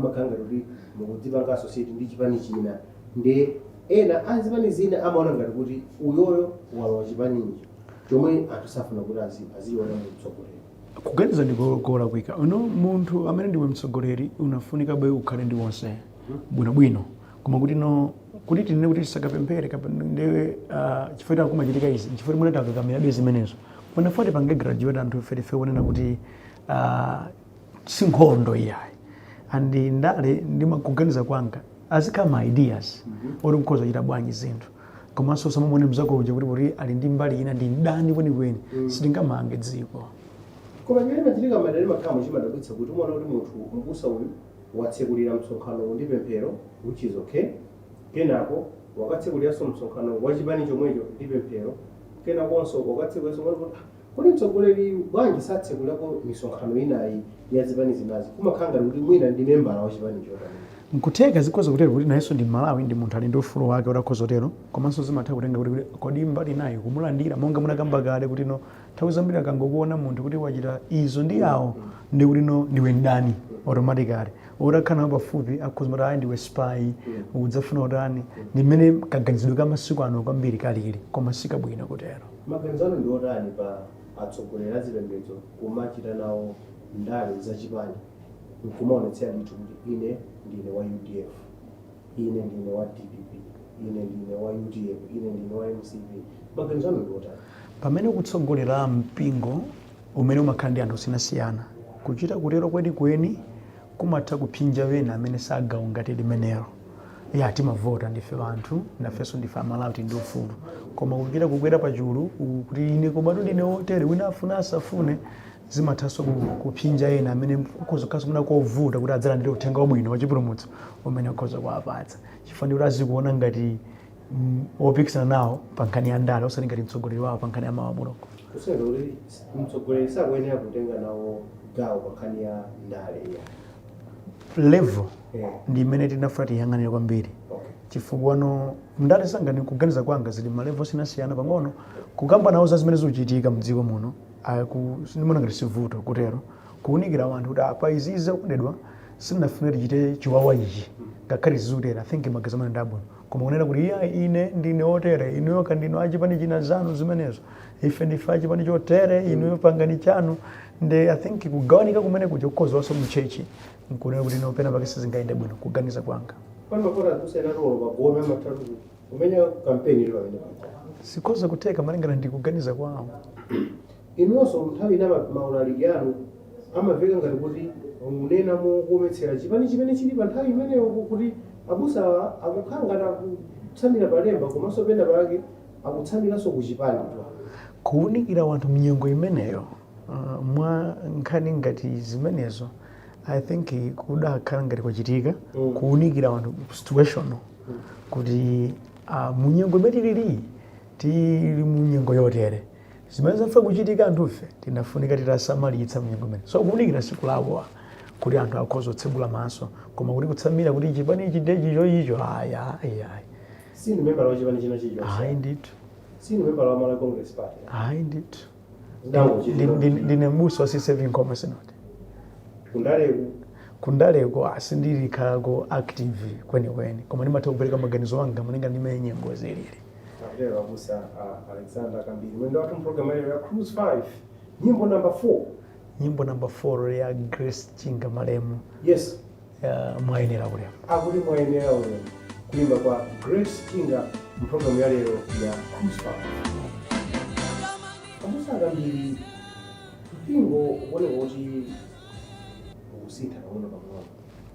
S1: makhanga kuti mukuzipanga society ndi chipani china ndi ena azipani zina amaona ngati kuti uyoyo walowa chipani ichi chomwe anthu safuna kuti aziona mutsogoleri
S2: kuganiza ndikola kwika uno munthu amene ndiwe mtsogoleri unafunika bwe ukhale ndi wonse bwinobwino koma kuti no kuti tinene kuti tisakapemphere kapandewe chifukwa kumachitika izi chifukwa mwina takakamirabe zimenezo panafati pange graduate anthu fetefe wonena kuti sinkhondo iyayi andi ndale ndimakuganiza kwanga azikama ideas oti mkhoza chita bwanji zinthu komanso samamone mzako uja kuti ali ndi mbali ina ndi ndani kwenikweni sitingamange dziko
S1: koma nyere machitika madali makhamu chimadabwitsa kuti umwana kuti munthu mbusa uyu watsekulira msonkhano ndi pemphero which is okay kenako wakatsekuliranso msonkhano wachipani chomwecho ndi pemphero kenakonso wakatsekuliranso kuti mtsogoleri bwanji satsekulirako misonkhano inayi ya zipani zinazi kumakhanga kuti mwina ndi membala wa chipani chotani
S2: nkutheka zikhoza kutero kuti nayenso ndi Malawi ndi munthu ali ndi ufulu wake utakhoza kutero komanso zimatha kutenga kuti kodi mbali nayo kumulandira monga munakamba kale kuti no nthawi zambiri akangokuona munthu kuti wachita izo ndi yawo ndi kuti no ndiwe ndani automatically otakhala pafupi akhoza kuti ayi ndiwe spy udzafuna utani ndi mmene kaganizidwe ka masiku ano kwambiri kalili koma sikabwino kutero
S1: maganizano ndi otani pa atsogoleri a zipembedzo kumachita nawo ndale zachipani nkumaonetsera ndithu kuti ine ndine wa UDF ine ndine wa DPP ine ndine wa UDF ine ndine wa MCP maganizano ndi otani
S2: pamene kutsogolera mpingo umene umakhala ndi anthu osiyanasiyana kuchita kutero kweni kumatha kuphinja wena amene sagawo ngati limenero ya timavota ndife anthu nafenso ndife Amalawi ndi ufulu koma kuchita kukwera pachulu kuti ine komatu ndine otere wina afuna asafune zimathanso kuphinja ena amene kukhoza kukhaso kuna kovuta kuti adzalandire uthenga wabwino wachipulumutso umene ukhoza kuwapatsa chifukwa ndi kuti azikuona ngati opikisana nawo pa nkhani ya ndale osati ngati mtsogoleri wawo pa nkhani ya mawabuloko
S1: kuseka kuti mtsogoleri sakuyenera kutenga nawo gawo pa nkhani ya ndale ya
S2: level ndi imene tinafuna tiyang'anire kwambiri chifukwa no ndale sangani kuganiza kwanga zili malevel osiyanasiyana pang'ono kukamba nawo za zimene zikuchitika mdziko muno sinimona ngati sivuto kutero kuunikira wanthu kuti apa izizi zakudedwa sinafuna tichite chiwawa ichi ngakhale zizutera I think magazamano ndabwino koma kunena kuti ine ndine otere inuyo kandino achipani china zanu zimenezo ife ndife achipani chotere inuyo pangani chanu nde I think kugawanika kumene kuja kukhoza waso mchechi nkunena kuti nopena pakisi zingaende bwino kuganiza kwanga
S1: panopota kusena rolo pagome amatatu kumenya kampeni ilo amene
S2: sikhoza kuteka malingana ndi kuganiza kwawo
S1: inonso nthawi ina maulali anu amaveka ngati kuti unena mukuometsera chipani chimene chili pa nthawi imeneyo kuti abusa akukhangana kutsamira palemba komanso pena pake akutsamiranso kuchipani
S2: kuunikira wanthu mnyengo imeneyo mwa nkhani ngati zimenezo I think kudakhala ngati kwachitika kuunikira wanthu situational kuti munyengo imene tili munyengo yotere zimene zafa kuchitika anthufe tinafunika titasamalitsa munyengo imene so kuunikira siku lawo kuti anthu akhoza kutsegula maso koma kuti kutsamira kuti chipani ichi ndechicho icho aya
S1: sini member wa chipani china chicho
S2: ayi ndithu
S1: sini member wa Malawi Congress Party
S2: ayi ndithu ndine mbuso wa saving commerce not kundaleko asindilikhalako active kwenikweni koma ndimatha kupereka maganizo anga malinga ndimene nyengo zilili
S1: lero abusa Alexander Kwambiri mwendo wathu program ya Cruise 5 nyimbo number 4
S2: nyimbo number 4 ya Grace Chinga Malemu
S1: yes
S2: mwayenera kulema
S1: akuti mwayenera ulemu kuimba kwa Grace Chinga program ya lero ya Cruise 5 abusa Kwambiri mpingo ubone kuti usintha kaona pamwana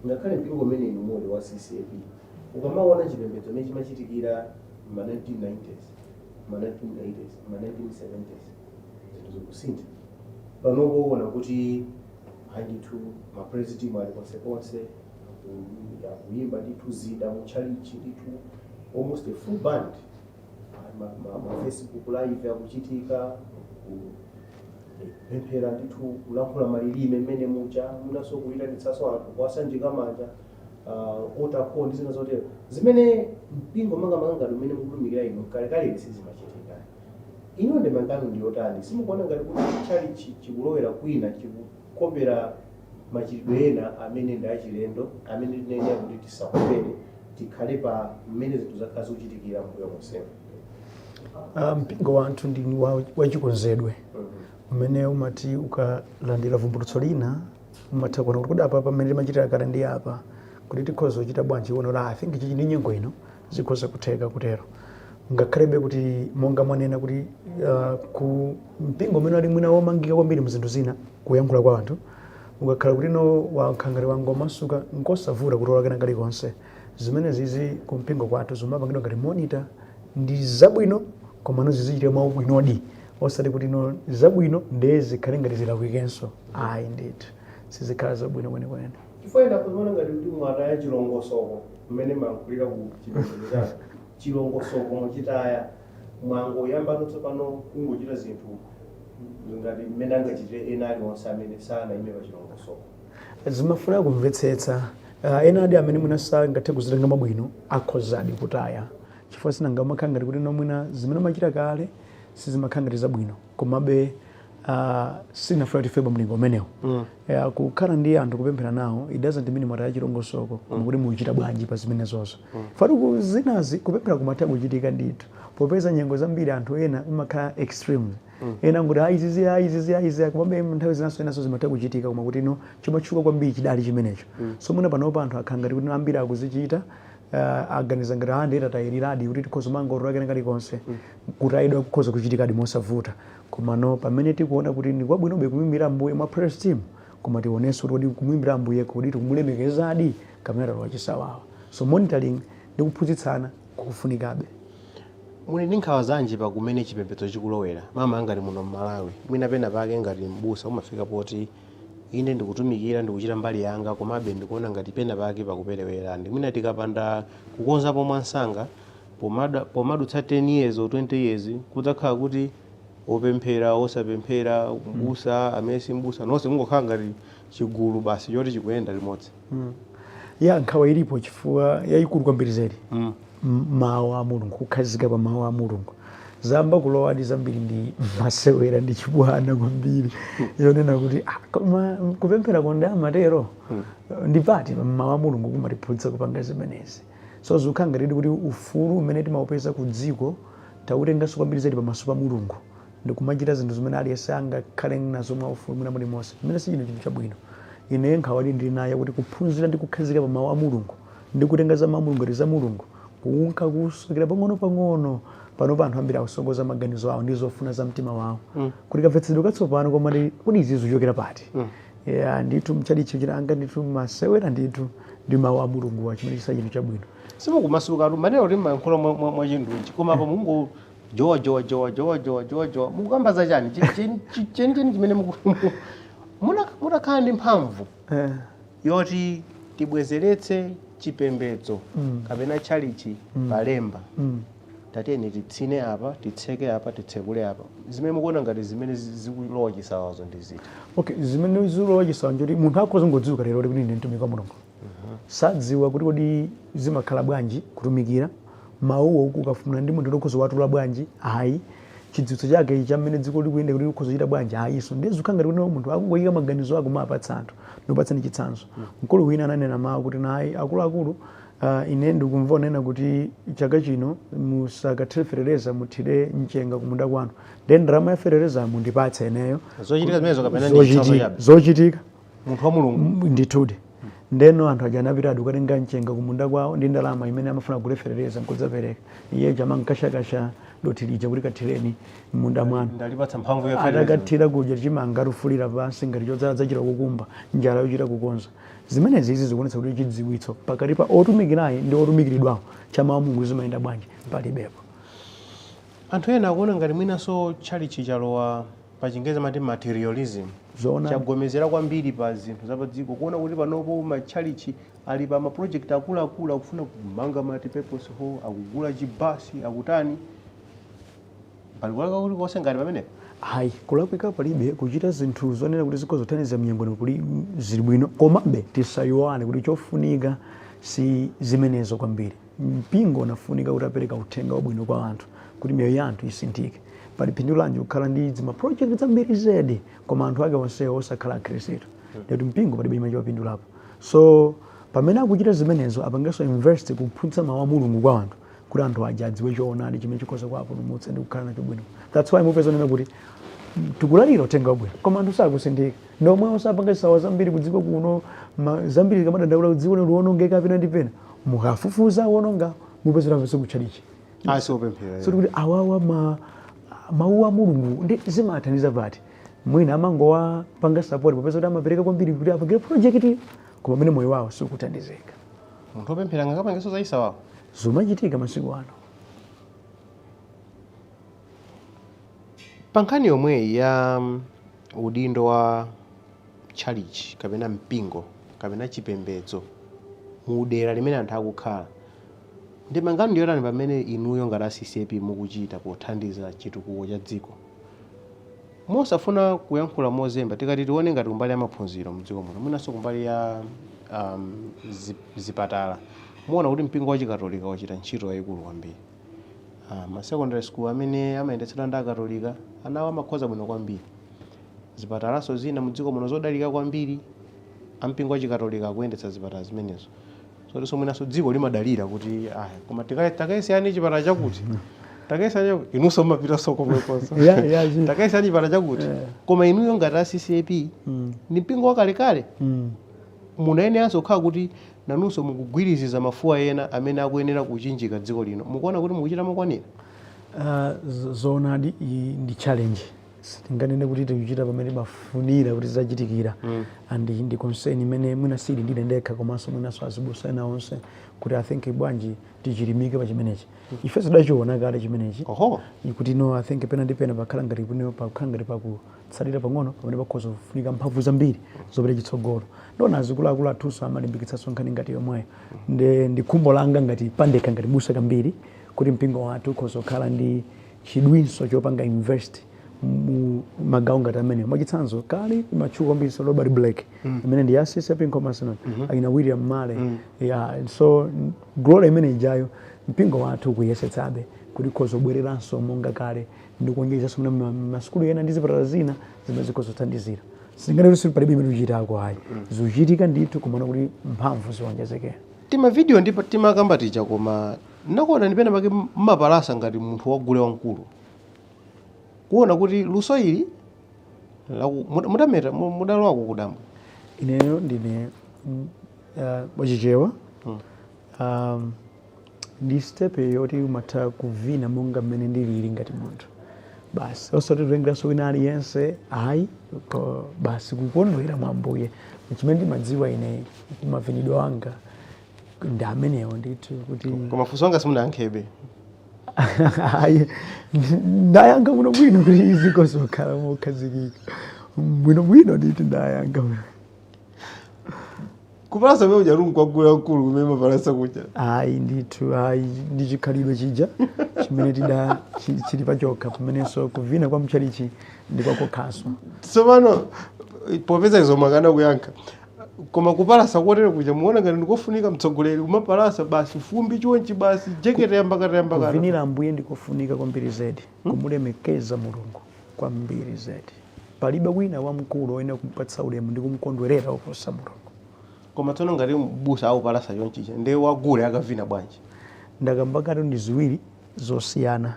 S1: ngakhale mpingo umene ni umodzi wa CCAP ukamaona chipembedzo ne chimachitikira ma 1990s ma 1980s ma 1970s zinthu zikusintha panokuona kuti handithu mapresident ali konsekonse akuimba ndithu zida muchalichi ndithu almost a full band ma Facebook live akuchitika pemphera ndithu kulankhula malilime mmene mucha munaso kuyitanitsaso anthu kuwasanjika manja otakhona ndi zina zotero zimene mpingo mangamanga umene mukulumikira ino kalekale sizimachitika ino ndemangano ndiyotani simukuona ngati kuti chalichi chikulowera kwina chikukopera machitidwe ena amene ndi achilendo amene tinenera kuti tisakopere tikhale pa mmene zinthu zakhala zikuchitikira mbuyo monsemo
S2: mpingo wa anthu ndi wachikonzedwe umene umati ukalandira vumbulutso lina umatha kuona kuti apa pamene timachitira kale ndi apa kuti tikhoza kuchita bwanji uone kuti I think chichi ndi nyengo ino zikhoza kutheka kutero ngakhalebe kuti monga mwanena kuti ku mpingo umene ali mwina womangika kwambiri mzinthu zina kuyankhula kwa anthu ukakhala kuti no wakhangati wangu wamasuka nkosavuta kutola kena kalikonse zimene zizi ku mpingo kwathu zimapangidwa ngati monitor ndi zabwino komano zizichitira mwaubwinodi osati kuti no zabwino ndiye zikhale ngati zilakwikenso ayi ndithu sizikhala zabwino kwenekwene
S1: chifukwa kuona ngati kuti mwataya chilongosoko mmene mankulira ku chipembedzo chanu chilongosoko muchitaya mwangoyamba tsopano kungochita zinthu ngati mmene angachitire ena aliwonse amene sanayime pa chilongosoko
S2: zimafuna kumvetsetsa ena adi amene mwina sangathe kuzitenga mabwino akhozadi kutaya chifukwa sinanga umakhala ngati kuti nomwina zimene machita kale sizimakhala ngati zabwino komabe sinafuna kuti feba mlingo umenewo kukhala ndi anthu kupemphera nawo it doesn't mean mwataya chilongosoko koma kuti muchita bwanji pa zimenezozo fatu zinazi kupemphera kumatha kuchitika ndithu popeza nyengo zambiri anthu ena umakhala extreme ena nguti aizizi komabe nthawi zinaso enaso zimatha kuchitika koma kuti no chimatchuka kwambiri chidali chimenecho so mwina panopa anthu akhala ngati kuti ambiri akuzichita aganiza ngati andeta tayiradi kuti tikhoza mangorora kena kalikonse kuti ayidwa kukhoza kuchitikadi mosavuta koma no pamene tikuona kuti ndi kwabwinobe kumwimbira Ambuye mwa praise team koma tionenso kuti kumwimbira Ambuye kuti tikumulemekezadi kamera wachisawawa so monitoring ndi kuphunzitsana kufunikabe
S1: muli ndi nkhawa zanji pa kumene chipembedzo chikulowera mama ngati muno m'Malawi mwina pena pake ngati m'busa umafika poti ine ndikutumikira ndikuchita mbali yanga komabe ndikuona ngati pena pake pakuperewera mwina tikapanda kukonzapo mwansanga pomadutsa 10 years or 20 years kudzakhala kuti opemphera osapemphera mbusa amene si mbusa nonse mungokhala ngati chigulu basi choti chikuyenda limodzi
S2: ya nkhawa ilipo chifukwa yayikulu kwambiri zedi mawu a Mulungu kukhazika pa mawu a Mulungu zamba kulowadi zambiri ndi masewera ndi chibwana kwambiri yonena kuti koma kupemphera konde amatero ndi pati mawu a Mulungu kumatiphunzitsa kupanga zimenezi so zikukhala ngati kuti ufulu umene timaupeza ku dziko tautenganso kwambiri zedi pamaso pa Mulungu ndikumachita zinthu zimene aliyense angakhale nazo mwa ufulu mwina mulimonse mmene si chinthu chabwino ine nkhawa ndi nayo kuti kuphunzira ndi kukhazika pa mawu a Mulungu ndi kutenga za mawu a Mulungu za Mulungu kunka kusukira pang'ono panopa anthu ambiri akusogoza maganizo awo ndi zofuna za mtima wawo kuti kamvetsedwe katsopano koma kuti izi zichokera pati ndithu mchalichi chilanga ndithu masewera ndithu ndi mawu a Mulungu wa chimene chisa chinthu chabwino
S1: simukumasuka maneno kuti mayankhula mwa chindunji koma pa mungu jowa mukukambaza chani cheni chimene mutakhala ndi mphamvu yoti tibwezeretse chipembedzo kapena chalichi palemba tatiyeni titsine apa titseke apa titsekule apa zimene mukuona ngati zimene zikulowa chisawazo ndi ziti
S2: okay zimene zikulowa chisawazo njoti munthu akhoza ngodziwika lero kuti ine mtumiki wa Mulungu sadziwa kuti kodi zimakhala bwanji kutumikira mawuwo ukafuna ndi munthu lokhoza watula bwanji ayi chidziwitso chake chamene dziko likuyenda kuti ukhoza kuchita bwanji ayiso ndi zikukhala ngati kuti munthu akungoyika maganizo ako mapatsa anthu ndiupatsani chitsanzo mkulu wina ananena mawu kuti nayi akuluakulu ine ndikumva nena kuti chaka chino musakatheferereza muthire mchenga kumunda kwanu then ndalama yaferereza mundipatse eneyo
S1: zochitika zimenezo kapena ndi
S2: zochitika
S1: munthu wa Mulungu
S2: ndithudi ndeno anthu aja anapita kukatenga mchenga kumunda kwawo ndi ndalama imene amafuna kuleferereza nkudzapereka iye chama nkashakasha doti lija kuti kathireni munda mwanu
S1: ndalipatsa mphamvu yaferereza
S2: atakathira kudya chimanga rufulira pansi ngati chodzala zachita kukumba njala yochita kukonza zimenezi izi zikuonetsa kuti chidziwitso pakati pa otumikirayi ndi otumikiridwawo cha mawu a Mulungu zimayenda bwanji palibepo
S1: anthu ena akuona ngati mwinaso chalichi chalowa pa Chingerezi mati materialism chagomezera kwambiri pa zinthu zapadziko kuona kuti panopo machalichi ali pa maproject akuluakulu akufuna kumanga mati purpose hall akugula chibasi akutani palikulaka kuti konse ngati pamenepo
S2: hayi kulakwika palibe kuchita zinthu zonena kuti zikozothandiza mnyengoni kuli zili bwino komabe tisayiwane kuti chofunika si zimenezo kwambiri mpingo unafunika kuti apereka uthenga wabwino kwa anthu kuti miyoyo ya anthu isinthike pali phindu lanji kukhala ndi zimaproject zambiri zedi koma anthu ake onsewo osakhala akhristu ndikuti mpingo palibe chimene chopindulapo so pamene akuchita zimenezo apangenso invest kuphunzitsa mawu a Mulungu kwa anthu kuti anthu aja adziwe choonadi chimene chikhoza kuwapulumutsa ndi kukhala nacho bwino that's why mupeza nena kuti tikulalira utenga wabwino koma anthu sakusindika ndomwe osapanga zisawa zambiri kudziko kuno zambiri kamadandaula kudziko liwonongeka kapena ndi pena mukafufuza wononga mupezera mvese kutchalichi
S1: asiopemphera
S2: so kuti awawa mawu a mulungu ndi zimathandiza pati mwina amangowa panga support popeza kuti amapereka kwambiri kuti apangire project koma mene moyo wawo sikuthandizika
S1: munthu opemphera ngakapangenso za isawawo
S2: zomachitika masiku ano
S1: pankhani yomwe ya udindo wa chalichi kapena mpingo kapena chipembedzo mu dera limene anthu akukhala ndi mangano ndiyotani pamene inuyo ngati CCP mukuchita pothandiza chitukuko cha dziko mosafuna kuyankhula mozemba tikati tione ngati kumbali ya maphunziro mdziko muno mwinanso kumbali ya zipatala muona kuti mpingo wa chikatolika wachita ntchito yayikulu kwambiri ma secondary school amene amayendetsedwa ndi akatolika anawo amakhoza bwino kwambiri zipatalaso zina mdziko muno zodalika kwambiri ampingo wa chikatolika akuyendetsa zipatala zimenezo so mwinanso dziko limadalira kuti koma takayesiyani chipatala chakuti takayesiyani inunso mumapita soko mweponso takayesiyani chipatala chakuti koma inuyo ngati CCP ni mpingo wakalekale munayeneranso kukhala kuti nanunso mukugwiriziza mafuwa ena amene akuyenera kuchinjika dziko lino mukuona kuti mukuchita mokwanira
S2: zoonadi ndi challenge sitinganene kuti tikuchita pamene mafunira kuti zachitikira and ndi concern imene mwina sili ndine ndekha komanso mwinanso azibusa ena onse kuti I think bwanji tichilimike pa chimenechi ife sidachiona kale chimenechi kuti no I think pena ndi pena pakhala ngati kuno pakhala ngati pakutsalira pang'ono pamene pakhoza kufunika mphamvu zambiri zopita chitsogolo ndona azikuluakulu athunso amalimbikitsanso nkhani ngati yomweyo ndi khumbo langa ngati pandekha ngati busa kambiri kuti mpingo wathu ukhoza kukhala ndi chidwinso chopanga invest magawo ngati amene mwachitsanzo kale matchuka kwambiri so Robert Black amene ndi CCP Nkomasino akina William Male so glory imene ijayo mpingo wathu kuyesetsabe kuti khoza kubwereranso monga kale ndi kuonjezanso mna masukulu ena ndi zipatala zina zimene zikhoza kuthandizira singane kuti palibe imene tichitako ayi zikuchitika ndithu kumaona kuti mphamvu ziwonjezekera
S1: tima video ndipo timakambaticha koma nakuona ndipena pake mmapalasa ngati munthu wagule wamkulu kuona kuti luso ili mutameta mudalwako kudambo
S2: ineyo ndine wachichewa ndi step yoti umatha kuvina monga mmene ndilili ngati munthu basi osati tulengeranso wina aliyense ayi basi kukondwera mwa Ambuye chimene ndimadziwa ine mavinidwe wanga ndi amenewo ndithu kuti
S1: koma funso wanga simunayankhebe
S2: ndayankha bwinobwino kuti izikhoza kukhala mokhazikika bwinobwino ndithu ndayankha
S1: kupalasa mwe uja rungu kwagula mkulu kumene mapalasa kuja
S2: ndithu ndi chikhalidwe chija chimene chili pachokha pamenenso kuvina kwa mchalichi ndi kwakokhaso
S1: tsopano popeza izo makana kuyankha koma kupalasa kotere kuja muona ngati ndikofunika mtsogoleri kumapalasa basi fumbi chonchi basi jekete yambakata
S2: kuvinira Ambuye ndikofunika kwambiri zedi kumulemekeza Mulungu kwambiri zedi palibe wina wamkulu oyenera kumpatsa ulemu ndi kumukondwerera oposa Mulungu
S1: koma tsono ngati busa aupalasa chonchicha ndi wagule akavina bwanji
S2: ndakambakatu ndi ziwiri zosiyana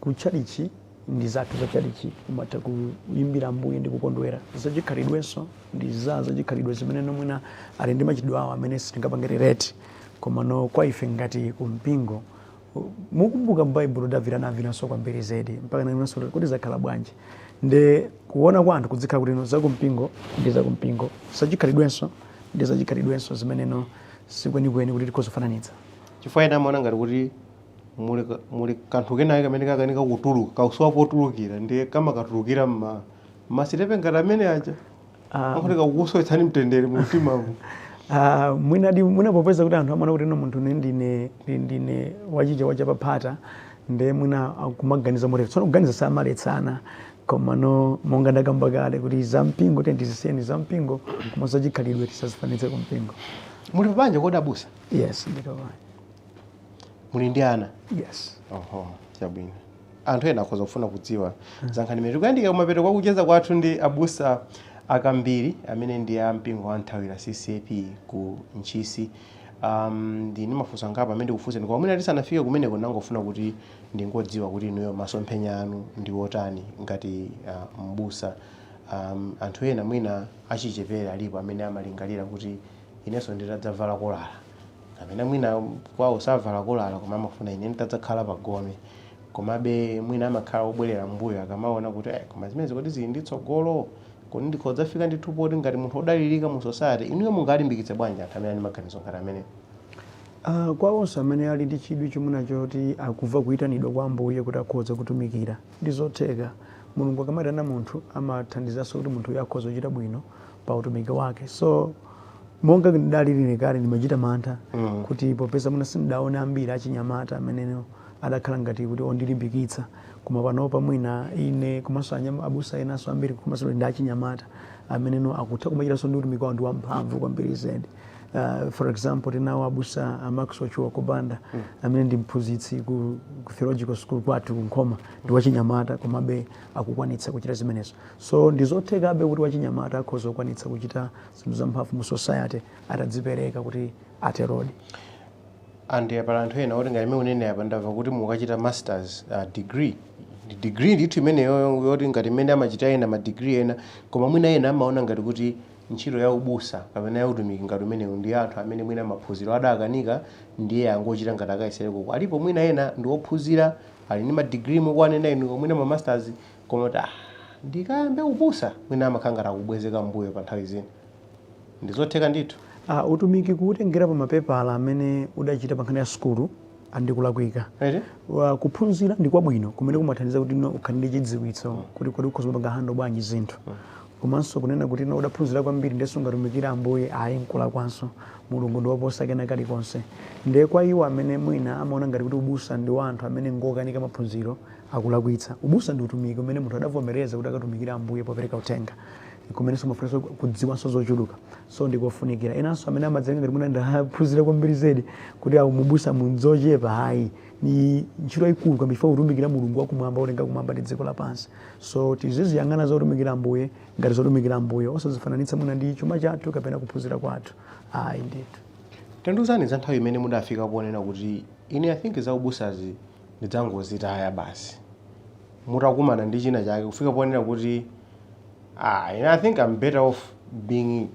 S2: kuchalichi ndi zathu za chalichi umatha kuyimbira Ambuye ndi kukondwera zachikhalidwenso ndi zachikhalidwe zimene nomwina ali ndi machitidwe awo amene sitingapangerereti koma no kwa ife ngati kumpingo mukumbuka m'Baibulo Davide anavinanso kwambiri zedi mpaka nanso kuti zakhala bwanji ndi kuona kwa anthu kudzikhala kuti no zakumpingo ndi zakumpingo zachikhalidwenso ndi zachikhalidwenso zimene no sikwenikweni kuti tikhoza kufananitsa
S1: chifukwa ena amaona ngati kuti muli kanthu kenayo kamene kakanika kutuluka kausowa potulukira ndiye kama katulukira masitepe ngati amene aja ankoti kakusowetsani mtendere mu mtimamu
S2: mwina popeza kuti anthu amaona kuti no munthu ndine wachicha wachapaphata ndiye mwina kumaganiza motefu tsono kuganiza samaletsana koma no monga ndakamba kale kuti zampingo tendizisiyeni zampingo koma zachikhalidwe tisazifanitse kumpingo
S1: muli pabanja kodi abusa
S2: yes ndikabanja
S1: muli ndi ana
S2: yes
S1: chabwino anthu ena akhoza kufuna kudziwa zankhani imene tikuyandika kumapeto kwa kucheza kwathu ndi abusa akambiri amene ndi a mpingo wa nthawira CCP ku Nchisi ndine mafunso ngapa amene ndikufunse kwa mwina tisanafike kumeneko nangofuna kuti ndingodziwa kuti inuyo masomphenya anu ndi otani ngati mbusa. Anthu ena mwina achichepere alipo amene amalingalira kuti inenso nditadzavala kolala kapena mwina kwawo savala kolala koma amafuna ine nditadzakhala pagome, komabe mwina amakhala obwerera mbuyo akamaona kuti koma zimene kodi zili ndi tsogolo kodi ndikhoza fika ndithu poti ngati munthu odalirika mu society. Inuyo mungalimbikitse bwanji anthu amene ali maganizo ngati amene?
S2: Kwa onse amene ali ndi chidwi chomwe choti akumva kuyitanidwa kwa Ambuye kuti akhoza kutumikira ndi zotheka. Mulungu akamayitana munthu amathandizanso kuti munthu akhoza kuchita bwino pa utumiki wake. So monga ndidalirire kale ndimachita mantha kuti popeza mwina sindidaona ambiri achinyamata amene adakhala ngati kuti ondilimbikitsa, koma panopa mwina ine komanso abusa enanso ambiri komanso ndi achinyamata amene akutha kumachitanso ndi utumiki wawo ndi wamphamvu kwambiri zedi. For example, tinawo abusa Max Ochuwa Kubanda amene ndi mphunzitsi ku theological school kwathu Nkhoma, ndi wachinyamata komabe akukwanitsa kuchita zimenezo. So ndizothekabe kuti wachinyamata akhoza kukwanitsa kuchita zinthu zamphamvu mu society atadzipereka kuti aterodi.
S1: Andi pala anthu ena oti ngati imene unene apa ndamva kuti mukachita masters degree. Degree ndithu imeneyo yoti ngati imene amachita ena ma degree ena, koma mwina ena amaona ngati kuti ntchito ya ubusa kapena ya utumiki ngati umenewu ndi anthu amene mwina maphunziro adakanika ndiye angochita ngati akayesereko. Alipo mwina ena ndi ophunzira ali ndi ma degree mukwanena inu mwina ma masters koma kuti ndikayambe ubusa mwina amakhala ngati akubwezeka mbuyo pa nthawi zina. Ndizotheka ndithu.
S2: Utumiki kuutengera pa mapepala amene udachita pa nkhani ya sukulu andikulakwika. Kuphunzira ndi kwabwino kumene kumathandiza kuti ukhale ndi chidziwitso kuti kodi ukhoza kupanga hando bwanji zinthu. Komanso kunena kuti udaphunzira kwambiri ndeso ungatumikira Ambuye ayi nkula kwanso Mulungu ndi woposa kena kalikonse. Ndiye kwa iwo amene mwina amaona ngati kuti ubusa ndi wa anthu amene ngokanika maphunziro akulakwitsa. Ubusa ndi utumiki umene munthu adavomereza kuti akatumikira Ambuye popereka uthenga. Kumene somafunso kudziwanso zochuluka. So ndikofunikira. Enanso amene amadzenga ngati mwina ndaphunzira kwambiri zedi kuti mubusa munzochepa hayi. Ni ntchito ikulu kwambiri fa utumikira Mulungu wakumwamba olenga kumwamba ndi dziko lapansi. So tiziziyang'ana za utumikira Ambuye ngati zotumikira Ambuye osazifananitsa mwina ndi chuma chathu kapena kuphunzira kwathu. Ndithu.
S1: Tanduzani za nthawi imene mudafika kuonena kuti ine I think za ubusazi ndidzangozitaya basi. Mutakumana ndi china chake kufika kuonena kuti I think I'm better off being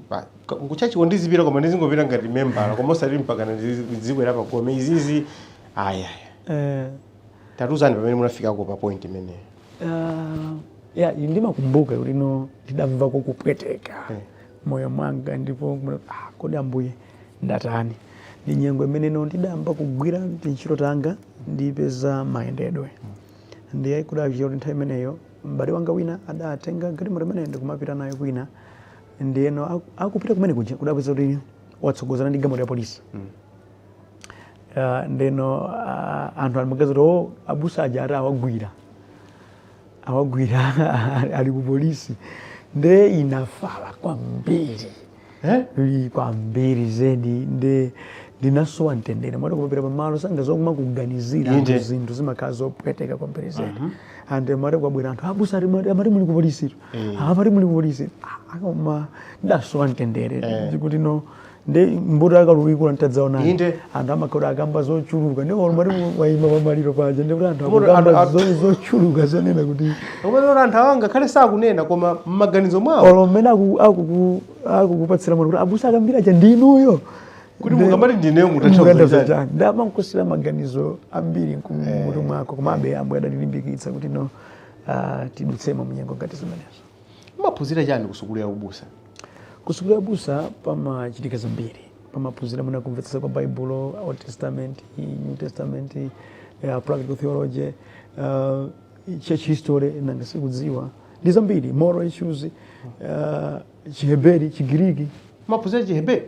S1: kuchachi ndizipita koma ndizingopita ngati member koma osati mpaka ndizikwera pa koma izizi tatuzani pamene munafikako pa point imene.
S2: Ndimakumbuka kuti ndidamva kupweteka moyo mwanga ndipo kodi Ambuye ndatani. Ndi nyengo imene ndidamba kugwira ntchito tanga ndipeza mayendedwe. Ndiye kudachita nthawi imeneyo mbale wanga wina adatenga ngati moto imene ndikumapita nayo kwina. Ndiyeno akupita kumene kuja kudapeza kuti watsogozana ndi galimoto ya polisi. Ndeno anthu alimagaza kuti abusa aja ati awagwira ali ku polisi. Nde inafala kwambiri kwambiri zedi. Ndinasowa mtendere mwati kupapira pamalo sangazokuma kuganizira zinthu zimakhala zopweteka kwambiri zedi. Ande mwati kwabwera anthu abusa amati muli ku polisi amati muli ku polisi akoma ndasowa mtendere kuti nde mbuto akaluwikula ntadzaona anthu amakhala akamba zochuluka ndi mwati wayima pamaliro paja ndi kuti anthu akamba zochuluka zanena kuti
S1: komwe anthu awanga khale sakunena koma mmaganizo mwawo
S2: olomene akukupatsira mwati kuti abusa akambira cha ndinuyo
S1: kuti mukamati ndineyo mutathauzachani.
S2: Ndamankusira maganizo ambiri mmutu mwako komabe Ambuye adatilimbikitsa kuti tidutsemo mnyengo ngati zimenezo.
S1: Mumaphunzira chani ku sukulu ya ubusa?
S2: Ku sukulu ya ubusa pamachitika zambiri. Pamaphunzira mwina kumvetsetsa kwa Baibulo, Old Testament, New Testament, practical theology, church history nanga sikudziwa. Ndi zambiri, moral issues, Chiheberi, Chigiriki.
S1: Mumaphunzira Chiheberi?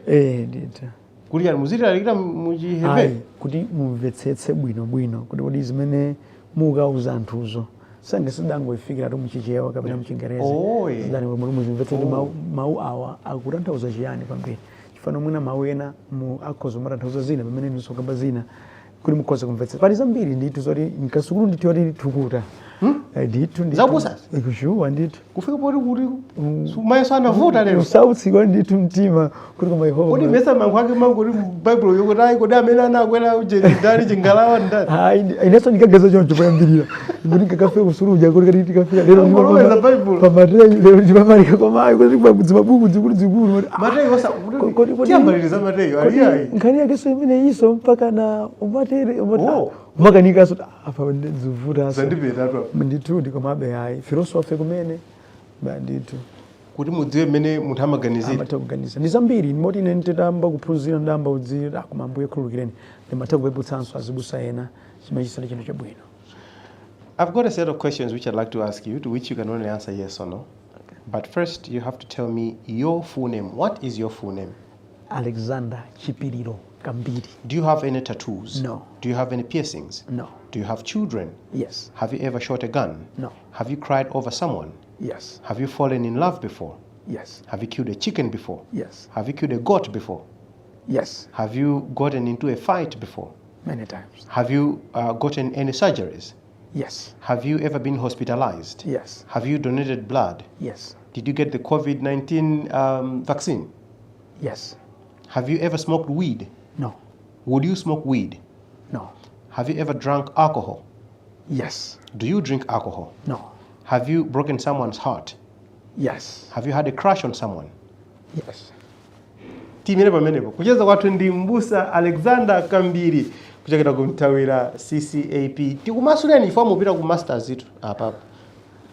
S2: Ndithu.
S1: Kuti yani muzilalalikira mu Chiheberi?
S2: Kuti mumvetsetse bwino kuti kodi zimene mukauza anthuzo sange sidangoifikira tu muchichewa kapena mchingereza. Zidani kuti muzimvetsetse mawu awa akutanthauza chiyani kwambiri. Chifano mwina mawu ena akhoza kumatanthauza zina pamene ndisokamba zina kuti mukhoza kumvetsetsa. Pali zambiri ndithu zoti nkasukulu ndithu yoti thukuta. Ndithu
S1: Zabusa?
S2: Kushuwa ndithu.
S1: Kufika poti kuti sumayeso anavuta lero.
S2: Usautsikwa ndithu mtima kuti koma Yehova.
S1: Kodi mesa mangu ake mangu kuti Bible yokuti ayi kodi amene anakwera ndani chingalawa ndani.
S2: Ineso ndikagaza choncho poyambirira. Kuti ndikafika kusuluja kuti kati tikafika lero
S1: ndipamaliza Bible.
S2: Pamatei lero ndipamalika komayi kuti kubabudza mabuku zikulu.
S1: Matei wasa kuti tiyambaliriza Matei aliyayi.
S2: Nkhani yake so imene iso mpaka na umatere umakanika so apa ndivuta so.
S1: Zandipeta to.
S2: Ndithu ndikomabe hayi philosophy kumene bandithu.
S1: Kuti mudziwe mmene munthu amaganizira.
S2: Amatakuganiza. Ndi zambiri moti ine nditamba kuphunzira ndamba udzira kumambuye khulukireni. Ndimatakubwebutsanso azibusa ena chimachisala chino chabwino.
S1: I've got a set of questions which I'd like to ask you, to which you can only answer yes or no.
S2: Okay.
S1: But first, you have to tell me your full name. What is your full name?
S2: Alexander Chipiriro Kwambiri.
S1: Do you have any tattoos?
S2: No.
S1: Do you have any piercings?
S2: No.
S1: Do you have children?
S2: Yes.
S1: Have you ever shot a gun?
S2: No.
S1: Have you cried over someone?
S2: Yes.
S1: Have you fallen in love before?
S2: Yes.
S1: Have you killed a chicken before?
S2: Yes.
S1: Have you killed a goat before?
S2: Yes.
S1: Have you gotten into a fight before?
S2: Many times.
S1: Have you gotten any surgeries?
S2: Yes.
S1: Have you ever been hospitalized?
S2: Yes.
S1: Have you donated blood?
S2: Yes.
S1: Did you get the COVID-19 vaccine?
S2: Yes.
S1: Have you ever smoked weed?
S2: No.
S1: Would you smoke weed?
S2: No.
S1: Have you ever drunk alcohol?
S2: Yes.
S1: Do you drink alcohol?
S2: No.
S1: Have you broken someone's heart?
S2: Yes.
S1: Have you had a crush on someone?
S2: Yes.
S1: Timene pamenepo kucheza kwathu ndi Mbusa Alexander Kwambiri kuchokera ku Mtawira CCAP. Tikumasuleni ifo mupita ku masters itu apa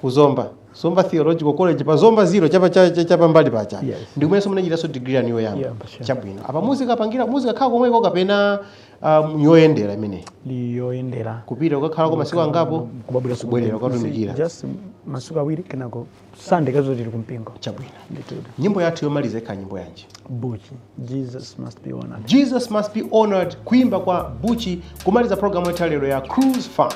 S1: kuzomba Zomba Theological College pa Zomba 0 chapa mbali pacha.
S2: Yes.
S1: Ndikumene munachita degree yani yoyamba.
S2: Yeah, sure.
S1: Chabwino. Apa muzika pangira muzika khako komweko kapena yoyendera imene.
S2: Liyoyendera.
S1: Kupita ukakhala kwa masiku angapo kubwelera ukatumikira.
S2: Just masiku awiri kenako Sunday kazotiri kumpingo.
S1: Chabwino.
S2: Ndituda.
S1: Nyimbo yathu yomaliza ikha nyimbo yanji.
S2: Buchi. Jesus must be honored.
S1: Jesus must be honored. Kuimba kwa Buchi kumaliza programu yetu lero ya Cruise 5.